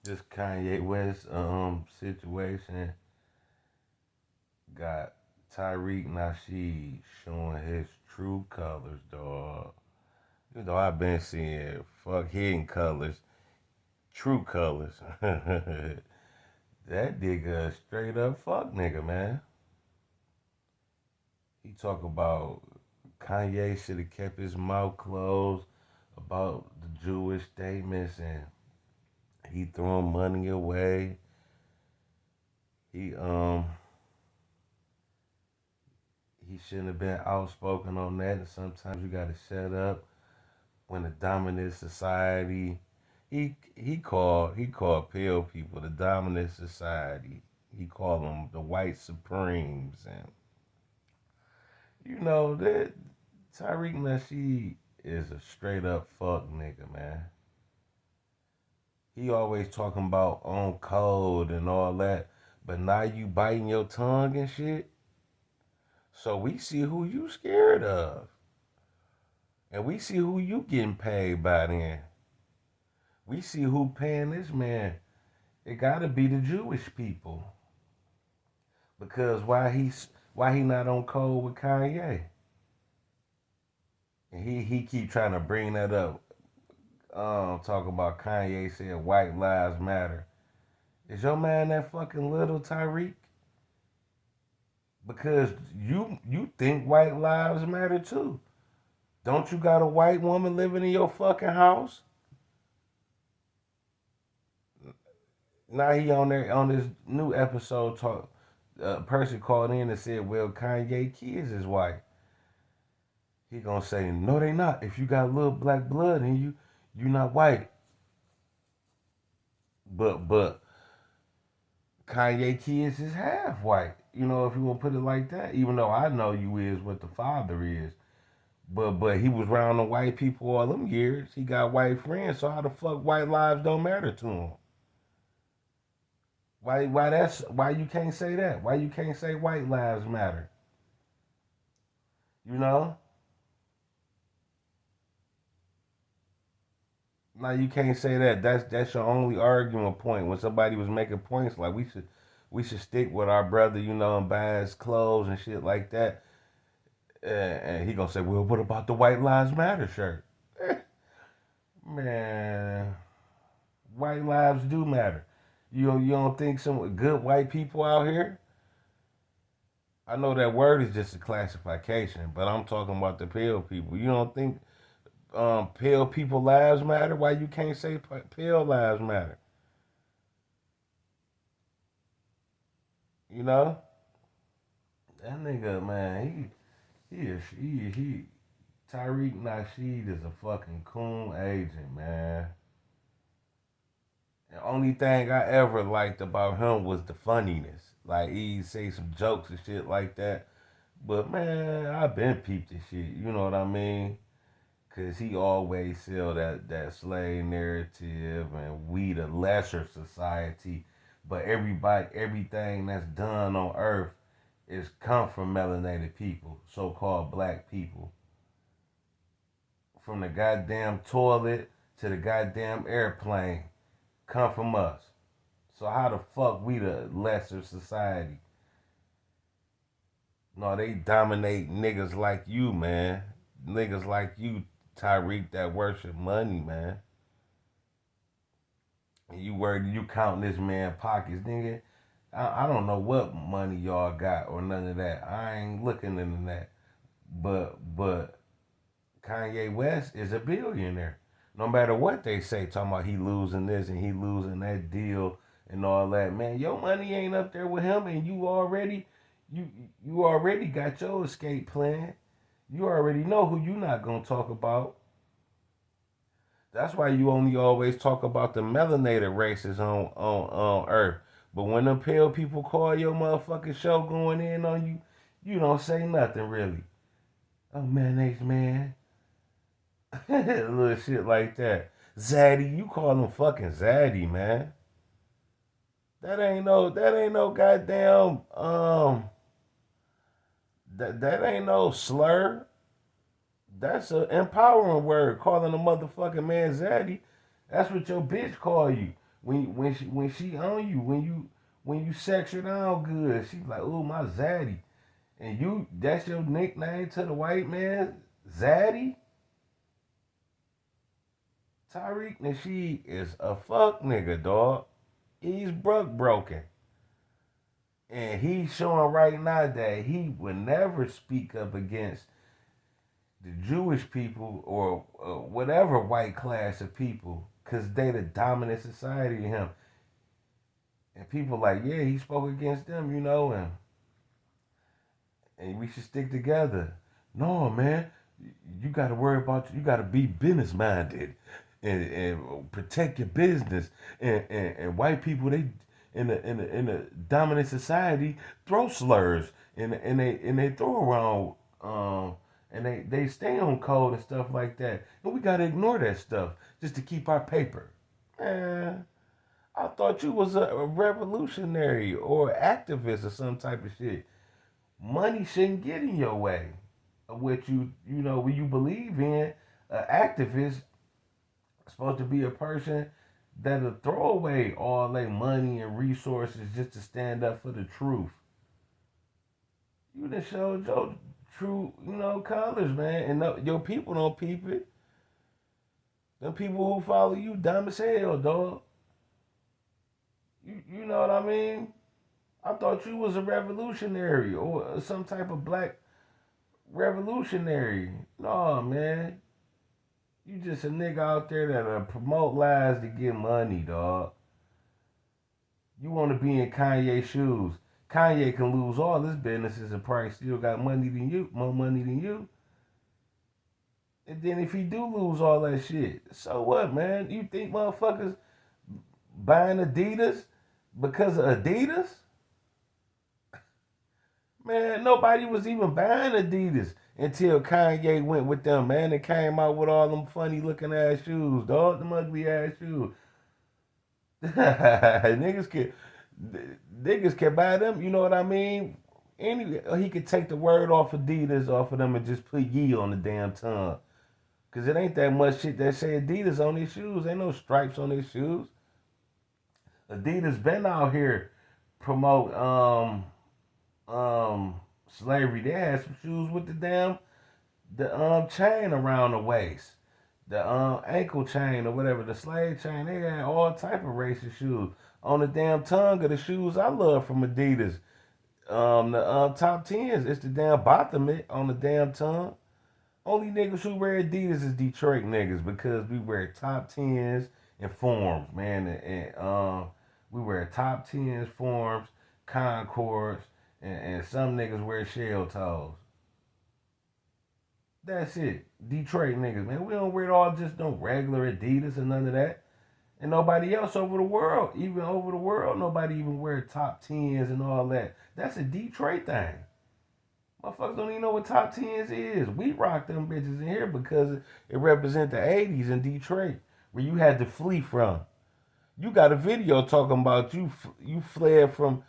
This Kanye West situation got Tariq Nasheed showing his true colors, dog. You know I've been seeing fuck hidden colors, true colors. That nigga a straight up fuck nigga, man. He talk about Kanye should have kept his mouth closed about the Jewish statements, and he throwing money away. He he shouldn't have been outspoken on that. And sometimes you gotta shut up when the dominant society. He called pale people the dominant society. He called them the white supremes, and you know that Tariq Nasheed is a straight up fuck nigga, man. He always talking about on code and all that, but now you biting your tongue and shit. So we see who you scared of. And we see who you getting paid by then. We see who paying this man. It gotta be the Jewish people. Because why he not on code with Kanye? And he keep trying to bring that up. Talk about Kanye said white lives matter. Is your man that fucking little, Tyreek? Because you think white lives matter too. Don't you got a white woman living in your fucking house? Now he on there on this new episode talk. A person called in and said, "Well, Kanye kids is white." He gonna say, "No, they not. If you got a little black blood in you, you not white." But Kanye kids is half white. You know, if you want to put it like that. Even though I know you is what the father is. But he was around the white people all them years. He got white friends. So how the fuck white lives don't matter to him? Why you can't say that? Why you can't say white lives matter? You know? Now you can't say that. That's your only argument point. When somebody was making points like we should stick with our brother, you know, and buy his clothes and shit like that. And he gonna say, well, what about the White Lives Matter shirt? Man, white lives do matter. You don't think some good white people out here? I know that word is just a classification, but I'm talking about the pale people. You don't think pale people lives matter? Why you can't say pale lives matter? You know that nigga, man. He Tariq Nasheed is a fucking coon agent, man. The only thing I ever liked about him was the funniness. Like he say some jokes and shit like that. But man, I been peeped this shit. You know what I mean? Cause he always sell that slave narrative and we the lesser society. But everything that's done on earth is come from melanated people, so called black people. From the goddamn toilet to the goddamn airplane come from us. So how the fuck we the lesser society? No, they dominate niggas like you, man. Niggas like you, Tyreek, that worship money, man. And you worried you counting this man pockets, nigga. I don't know what money y'all got or none of that. I ain't looking into that. But Kanye West is a billionaire. No matter what they say, talking about he losing this and he losing that deal and all that, man, your money ain't up there with him, and you you already got your escape plan. You already know who you not gonna talk about. That's why you only always talk about the melanated races on Earth. But when them pale people call your motherfucking show going in on you, you don't say nothing really. Oh, mayonnaise man. Little shit like that. Zaddy, you call him fucking Zaddy, man. That ain't no goddamn that ain't no slur. That's an empowering word, calling a motherfucking man Zaddy. That's what your bitch call you. When she on you, when you sex her down good, she's like, oh my zaddy. And that's your nickname to the white man? Zaddy? Tariq Nasheed is a fuck nigga, dog. He's broken. And he's showing right now that he would never speak up against the Jewish people or whatever white class of people because they the dominant society to him. And people like, yeah, he spoke against them, and we should stick together. No, man, you got to worry about you got to be business minded and protect your business. And white people they in the dominant society throw slurs and they throw around and they stay on code and stuff like that. And we got to ignore that stuff just to keep our paper. Man, I thought you was a revolutionary or activist or some type of shit. Money shouldn't get in your way of what what you believe in. An activist supposed to be a person that'll throw away all their money and resources just to stand up for the truth. You done showed your true, colors, man, and your people don't peep it. The people who follow you dumb as hell, dog. You know what I mean? I thought you was a revolutionary or some type of black revolutionary. No, man. You just a nigga out there that promote lies to get money, dog. You want to be in Kanye's shoes. Kanye can lose all his businesses and probably still got money than you, more money than you. And then if he do lose all that shit, so what, man? You think motherfuckers buying Adidas because of Adidas? Man, nobody was even buying Adidas until Kanye went with them, man, and came out with all them funny looking ass shoes, dog, them ugly ass shoes. niggas can niggas can buy them, you know what I mean? He could take the word off Adidas off of them and just put Yee on the damn tongue. Cause it ain't that much shit that say Adidas on these shoes. Ain't no stripes on these shoes. Adidas been out here promote slavery. They had some shoes with the chain around the waist, the ankle chain or whatever, the slave chain. They had all type of racist shoes on the damn tongue of the shoes I love from Adidas. The top tens, it's the damn bottom on the damn tongue. Only niggas who wear Adidas is Detroit niggas because we wear top tens and forms, man, and we wear top tens, forms, Concords, and some niggas wear shell toes. That's it. Detroit niggas, man. We don't wear all just no regular Adidas and none of that. And nobody else over the world, even over the world, nobody even wear top tens and all that. That's a Detroit thing. Motherfuckers don't even know what top tens is. We rock them bitches in here because it represent the 80s in Detroit, where you had to flee from. You got a video talking about you fled from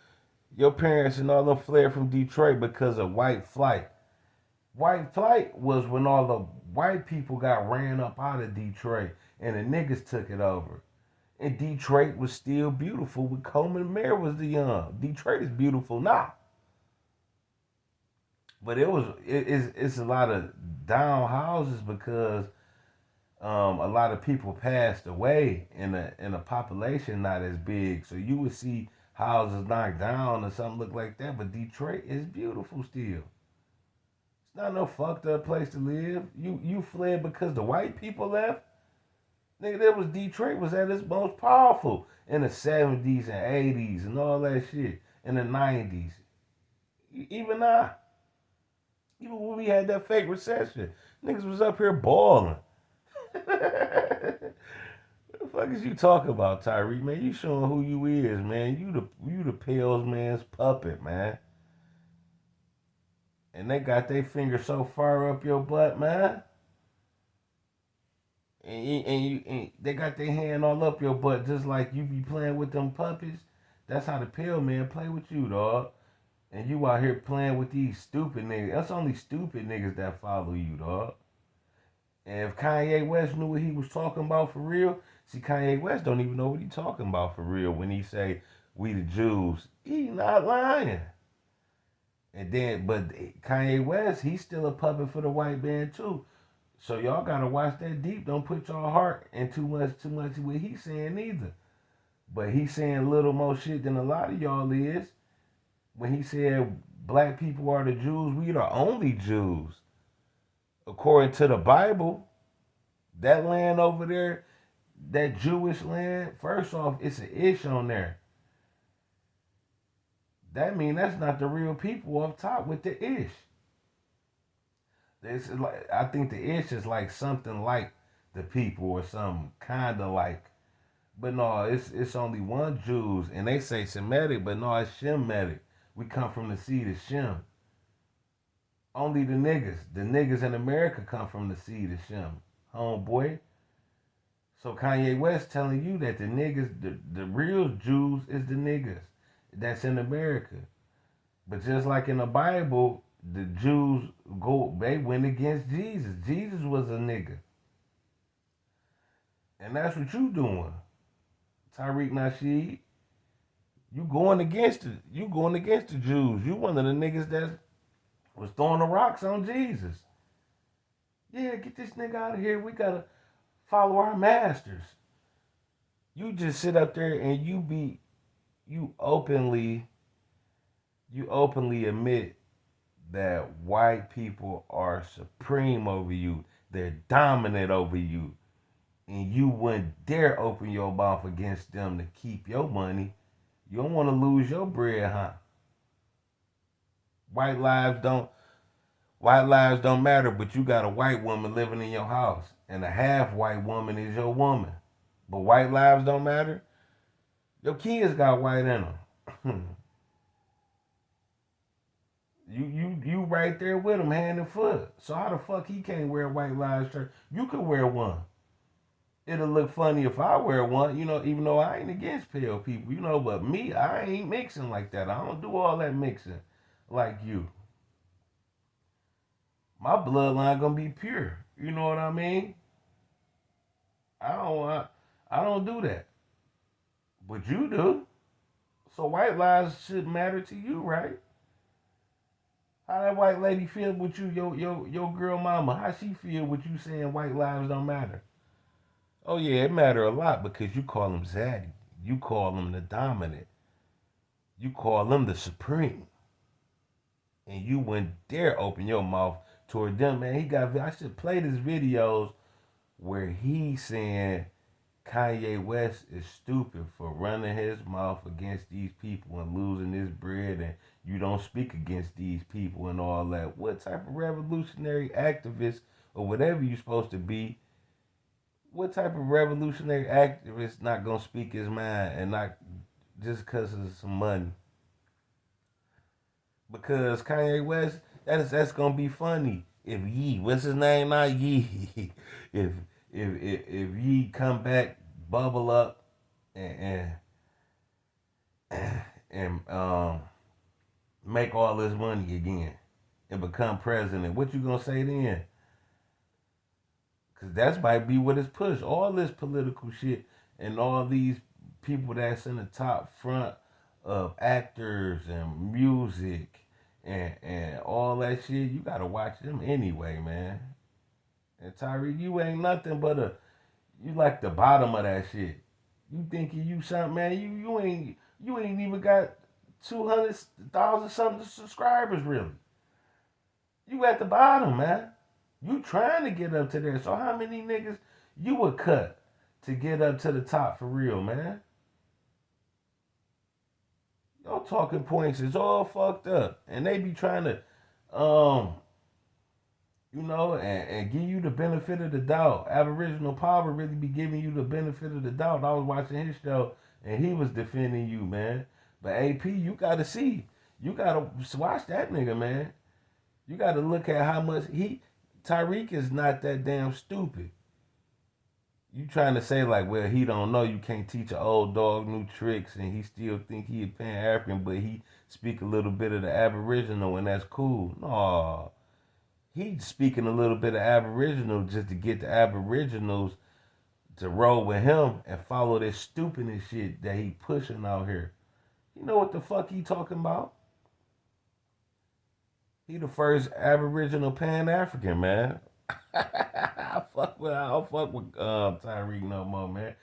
your parents and all them fled from Detroit because of white flight. White flight was when all the white people got ran up out of Detroit and the niggas took it over. And Detroit was still beautiful when Coleman Mayer was the young. Detroit is beautiful now. But it's a lot of down houses because a lot of people passed away and the population not as big. So you would see houses knocked down or something look like that. But Detroit is beautiful still. It's not no fucked up place to live. You fled because the white people left. Nigga, that was Detroit was at its most powerful in the 70s and 80s and all that shit. In the 90s. Even now. Even when we had that fake recession. Niggas was up here balling. What the fuck is you talking about, Tyree, man? You showing who you is, man. You the Pales man's puppet, man. And they got their finger so far up your butt, man. And they got their hand all up your butt just like you be playing with them puppies. That's how the Pale man play with you, dog. And you out here playing with these stupid niggas. That's only stupid niggas that follow you, dog. And if Kanye West knew what he was talking about for real, See, Kanye West don't even know what he talking about for real when he say we the Jews. He not lying. And then, but Kanye West, he's still a puppet for the white man too. So y'all gotta watch that deep. Don't put your heart in too much what he's saying either. But he's saying a little more shit than a lot of y'all is. When he said black people are the Jews, we the only Jews. According to the Bible, that land over there, that Jewish land, first off, it's an ish on there. That mean that's not the real people up top with the ish. It's like I think the ish is like something like the people or something kind of like. But no, it's only one Jews, and they say Semitic, but no, it's Shemitic. We come from the seed of Shem. Only the niggas in America come from the seed of Shem, homeboy. So Kanye West telling you that the niggas, the real Jews is the niggas that's in America. But just like in the Bible, the Jews they went against Jesus. Jesus was a nigga. And that's what you doing. Tariq Nasheed, you going against the Jews. You one of the niggas that was throwing the rocks on Jesus. Yeah, get this nigga out of here. We gotta follow our masters. You just sit up there and you openly admit that white people are supreme over you. They're dominant over you. And you wouldn't dare open your mouth against them to keep your money. You don't want to lose your bread, huh? White lives don't white lives don't matter, but you got a white woman living in your house, and a half white woman is your woman. But white lives don't matter. Your kids got white in them. You right there with him, hand and foot. So how the fuck he can't wear a white lives shirt? You could wear one. It'll look funny if I wear one, even though I ain't against pale people, but me, I ain't mixing like that. I don't do all that mixing like you. My bloodline gonna be pure. You know what I mean? I don't I don't do that. But you do. So white lives should matter to you, right? How that white lady feel with you, your girl mama? How she feel with you saying white lives don't matter? Oh yeah, it matter a lot because you call them zaddy. You call them the dominant. You call them the supreme. And you wouldn't dare open your mouth toward them, man. I should play these videos where he's saying Kanye West is stupid for running his mouth against these people and losing his bread, and you don't speak against these people and all that. What type of revolutionary activist or whatever you're supposed to be, what type of revolutionary activist not gonna speak his mind and not just because of some money? Because Kanye West, that's gonna be funny if Ye, what's his name now, Ye, if if Ye come back, bubble up, and and make all this money again and become president, what you gonna say then? Cause that might be what is pushed. All this political shit and all these people that's in the top front of actors and music and all that shit, you gotta watch them anyway, man. And Tyreek, you ain't nothing but you like the bottom of that shit. You thinking you something, man? You ain't even got 200,000 something subscribers really. You at the bottom, man. You trying to get up to there. So how many niggas you would cut to get up to the top for real, man? Your talking points is all fucked up. And they be trying to um and give you the benefit of the doubt. Aboriginal Power really be giving you the benefit of the doubt. I was watching his show and he was defending you, man. But AP, you gotta see. You gotta watch that nigga, man. You gotta look at how much Tyreek is not that damn stupid. You trying to say like, well, he don't know you can't teach an old dog new tricks and he still think he a Pan-African, but he speak a little bit of the Aboriginal and that's cool. No, he's speaking a little bit of Aboriginal just to get the Aboriginals to roll with him and follow this stupidest shit that he pushing out here. You know what the fuck he talking about? He the first Aboriginal Pan African, man. I don't fuck with Tariq no more, man.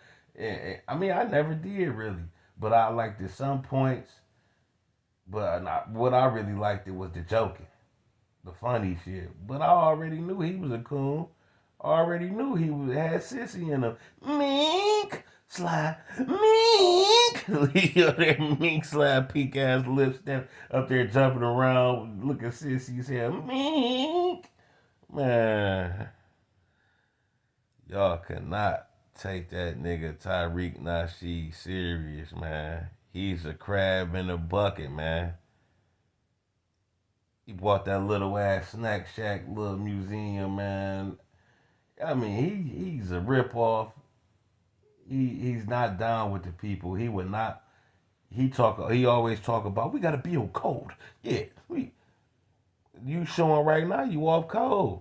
I mean, I never did really, but I liked at some points. But what I really liked it was the joking, the funny shit. But I already knew he was a coon. Already knew had sissy in him. Mink slide, mink. You know that mink slide, peak ass lips stand up there jumping around, looking sissy's hair. Mink, man. Y'all cannot take that nigga Tariq Nasheed serious, man. He's a crab in a bucket, man. He bought that little ass snack shack little museum, man. I mean, he's a ripoff. He's not down with the people. He would not. He always talk about we gotta build code. Yeah, you showing right now you off code.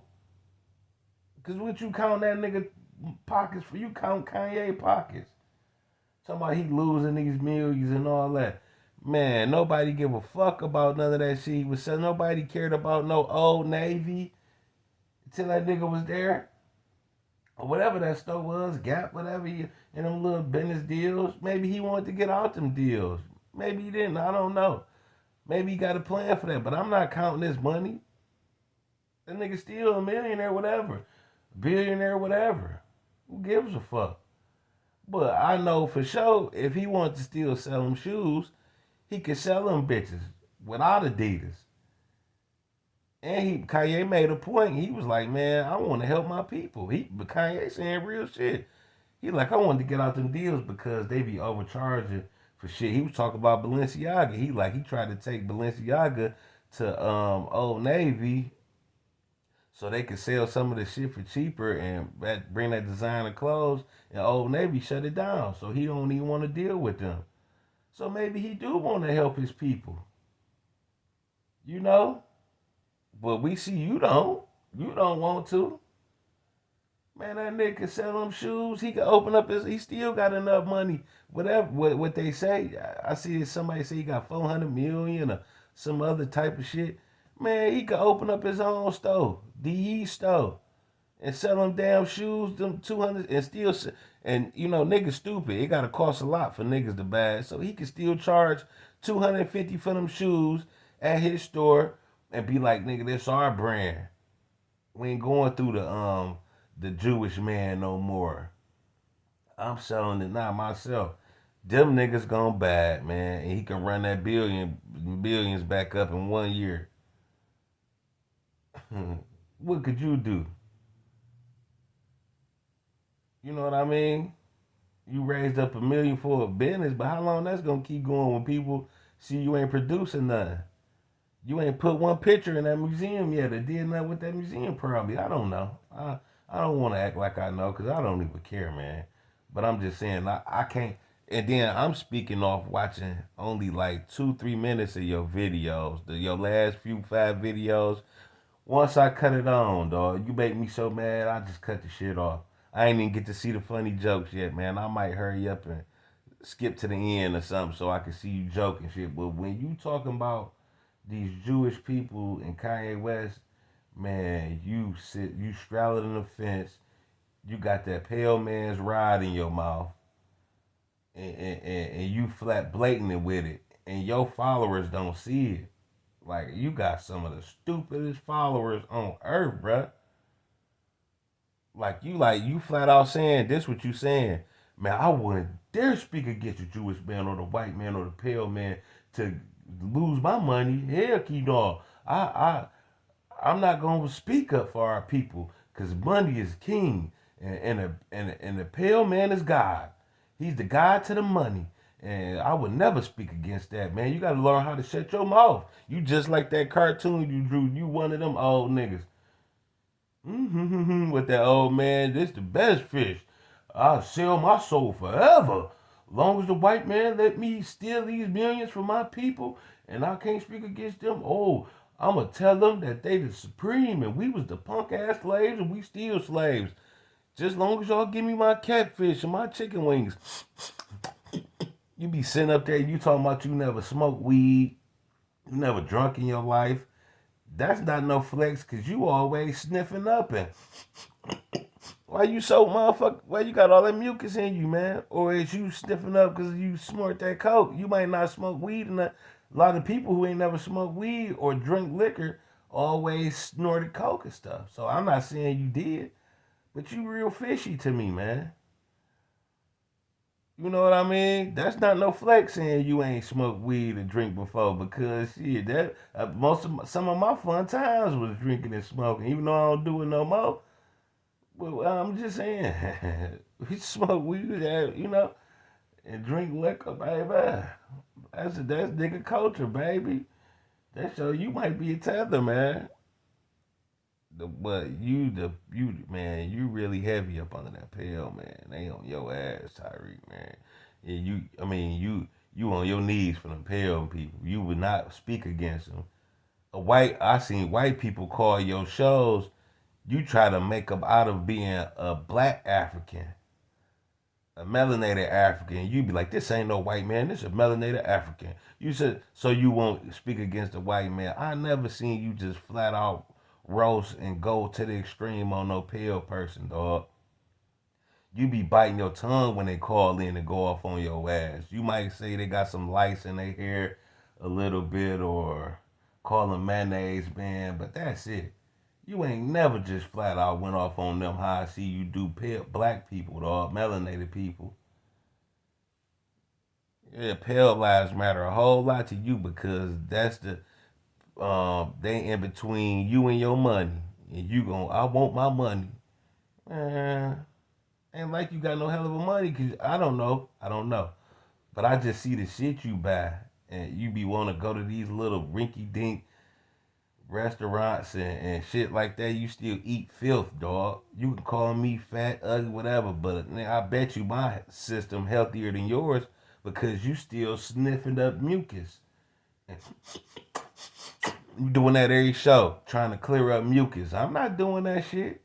Cause what you count that nigga pockets for? You count Kanye pockets. Talking about he losing these millions and all that. Man, nobody give a fuck about none of that shit he was saying. Nobody cared about no Old Navy until that nigga was there. Or whatever that store was, Gap, whatever, in them little business deals. Maybe he wanted to get out them deals. Maybe he didn't. I don't know. Maybe he got a plan for that. But I'm not counting this money. That nigga still a millionaire, whatever. Billionaire, whatever. Who gives a fuck? But I know for sure if he wanted to still sell them shoes, he could sell them bitches without Adidas. And Kanye made a point. He was like, man, I want to help my people. But Kanye saying real shit. He like, I wanted to get out them deals because they be overcharging for shit. He was talking about Balenciaga. He tried to take Balenciaga to Old Navy so they could sell some of the shit for cheaper and bring that designer clothes. And Old Navy shut it down, so he don't even want to deal with them. So maybe he do want to help his people, you know. But we see you don't. You don't want to. Man, that nigga can sell them shoes. He can open up his. He still got enough money. Whatever what they say. I see somebody say he got 400 million or some other type of shit. Man, he could open up his own store, DE store, and sell them damn shoes, them 200, and still. And you know, niggas stupid. It gotta cost a lot for niggas to buy it, so he can still charge 250 for them shoes at his store and be like, nigga, this our brand. We ain't going through the Jewish man no more. I'm selling it now myself. Them niggas gone bad, man, and he can run that billions back up in 1 year. What could you do? You know what I mean? You raised up 1 million for a business, but how long that's gonna keep going when people see you ain't producing nothing? You ain't put one picture in that museum yet or did nothing with that museum probably. I don't know. I don't want to act like I know because I don't even care, man. But I'm just saying I can't. And then I'm speaking off watching only like 2-3 minutes of your videos, your last few 5 videos. Once I cut it on, dog, you make me so mad. I just cut the shit off. I ain't even get to see the funny jokes yet, man. I might hurry up and skip to the end or something so I can see you joking shit. But when you talking about these Jewish people and Kanye West, man, you straddling the fence. You got that pale man's ride in your mouth, and you flat blatant with it, and your followers don't see it. Like you got some of the stupidest followers on earth, bruh. Like you flat out saying this what you saying. Man, I wouldn't dare speak against the Jewish man or the white man or the pale man to lose my money. Hell, key dog. I'm not gonna speak up for our people because money is king, and the pale man is God. He's the God to the money, and I would never speak against that, man. You gotta learn how to shut your mouth. You just like that cartoon you drew. You one of them old niggas. With that old man, this the best fish. I'll sell my soul forever. Long as the white man let me steal these millions from my people and I can't speak against them, oh, I'ma tell them that they the supreme and we was the punk ass slaves and we still slaves. Just long as y'all give me my catfish and my chicken wings. You be sitting up there, you talking about you never smoked weed, you never drunk in your life. That's not no flex, cause you always sniffing up and why you so motherfucker? Why you got all that mucus in you, man? Or is you sniffing up because you snort that coke? You might not smoke weed, and a lot of people who ain't never smoked weed or drink liquor always snorted coke and stuff. So I'm not saying you did, but you real fishy to me, man. You know what I mean? That's not no flex saying you ain't smoked weed and drink before because shit, that some of my fun times was drinking and smoking. Even though I don't do it no more, well, I'm just saying, we smoke weed, and drink liquor, baby. That's nigga culture, baby. That show you might be a tether, man. But you man, you really heavy up under that pill, man. They on your ass, Tariq, man. And you on your knees for the pill people. You would not speak against them. I seen white people call your shows. You try to make them out of being a black African, a melanated African. You be like, this ain't no white man. This is a melanated African. You said so you won't speak against the white man. I never seen you just flat out roast and go to the extreme on no pale person, dog. You be biting your tongue when they call in and go off on your ass. You might say they got some lice in their hair a little bit or call them mayonnaise man, but that's it. You ain't never just flat out went off on them how I see you do pale black people, dog, melanated people. Yeah, pale lives matter a whole lot to you because that's they in between you and your money. And you gon' I want my money. Man, ain't like you got no hell of a money because I don't know. I don't know. But I just see the shit you buy and you be wanna go to these little rinky dink restaurants and shit like that. You still eat filth, dog. You can call me fat, ugly, whatever, but man, I bet you my system healthier than yours because you still sniffing up mucus. You doing that every show, trying to clear up mucus. I'm not doing that shit.